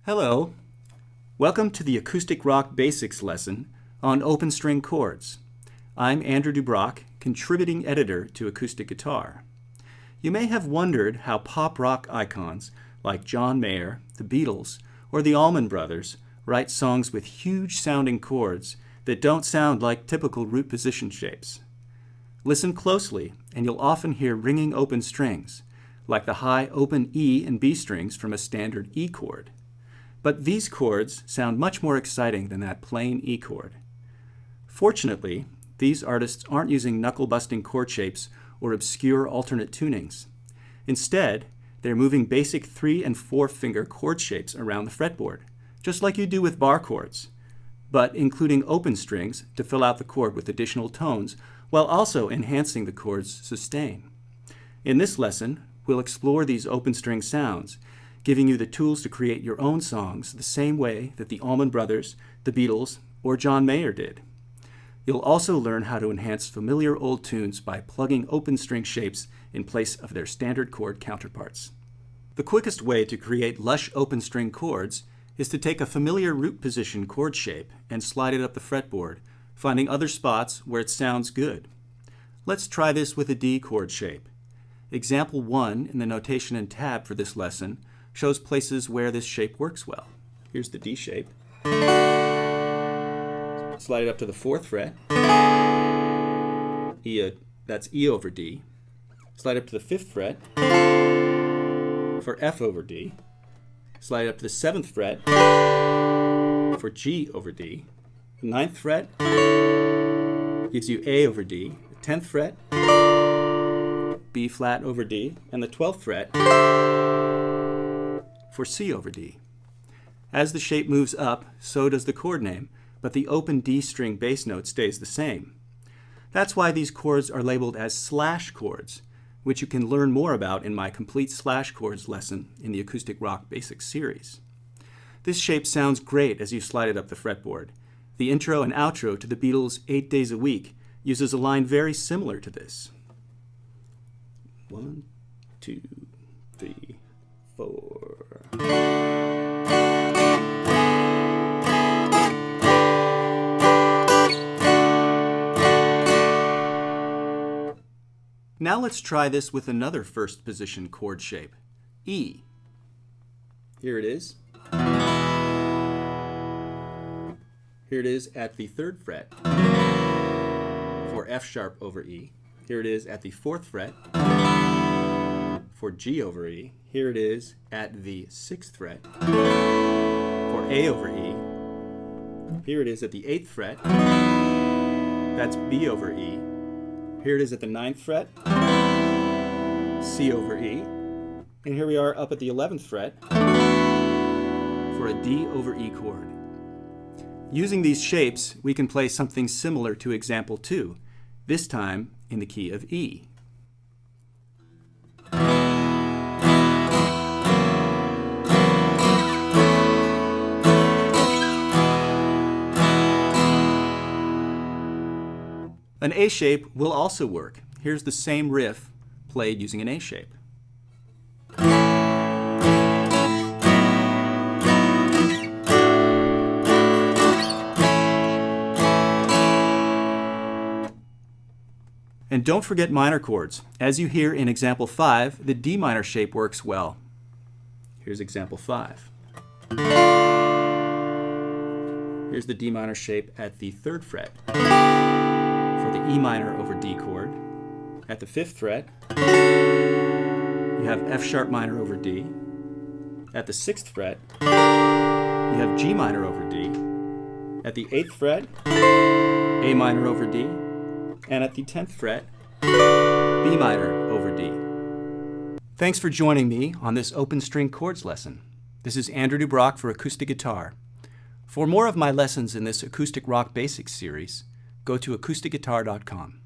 Hello. Welcome to the Acoustic Rock Basics lesson on open string chords. I'm Andrew DuBrock, contributing editor to Acoustic Guitar. You may have wondered how pop rock icons like John Mayer, the Beatles, or the Allman Brothers write songs with huge sounding chords that don't sound like typical root position shapes. Listen closely and you'll often hear ringing open strings, like the high open E and B strings from a standard E chord. But these chords sound much more exciting than that plain E chord. Fortunately, these artists aren't using knuckle-busting chord shapes or obscure alternate tunings. Instead, they're moving basic 3- and 4-finger chord shapes around the fretboard, just like you do with bar chords, but including open strings to fill out the chord with additional tones while also enhancing the chord's sustain. In this lesson, we'll explore these open string sounds, giving you the tools to create your own songs the same way that the Allman Brothers, the Beatles, or John Mayer did. You'll also learn how to enhance familiar old tunes by plugging open string shapes in place of their standard chord counterparts. The quickest way to create lush open string chords is to take a familiar root position chord shape and slide it up the fretboard, finding other spots where it sounds good. Let's try this with a D chord shape. Example 1 in the notation and tab for this lesson shows places where this shape works well. Here's the D shape. Slide it up to the 4th fret. That's E over D. Slide up to the 5th fret for F over D. Slide it up to the 7th fret for G over D. The 9th fret gives you A over D. The 10th fret, B flat over D. And the 12th fret for C over D. As the shape moves up, so does the chord name, but the open D string bass note stays the same. That's why these chords are labeled as slash chords, which you can learn more about in my complete slash chords lesson in the Acoustic Rock Basics series. This shape sounds great as you slide it up the fretboard. The intro and outro to the Beatles' 8 Days a Week uses a line very similar to this. 1, 2, 3, 4. Now let's try this with another first position chord shape, E. Here it is. Here it is at the 3rd fret for F sharp over E. Here it is at the 4th fret for G over E. Here it is at the 6th fret for A over E. Here it is at the 8th fret. That's B over E. Here it is at the 9th fret, C over E. And here we are up at the 11th fret for a D over E chord. Using these shapes, we can play something similar to example 2, this time in the key of E. An A shape will also work. Here's the same riff played using an A shape. And don't forget minor chords. As you hear in example 5, the D minor shape works well. Here's example 5. Here's the D minor shape at the 3rd fret for the E minor over D chord. At the 5th fret, you have F sharp minor over D. At the 6th fret, you have G minor over D. At the 8th fret, A minor over D. And at the 10th fret, B minor over D. Thanks for joining me on this open string chords lesson. This is Andrew DuBrock for Acoustic Guitar. For more of my lessons in this Acoustic Rock Basics series, go to acousticguitar.com.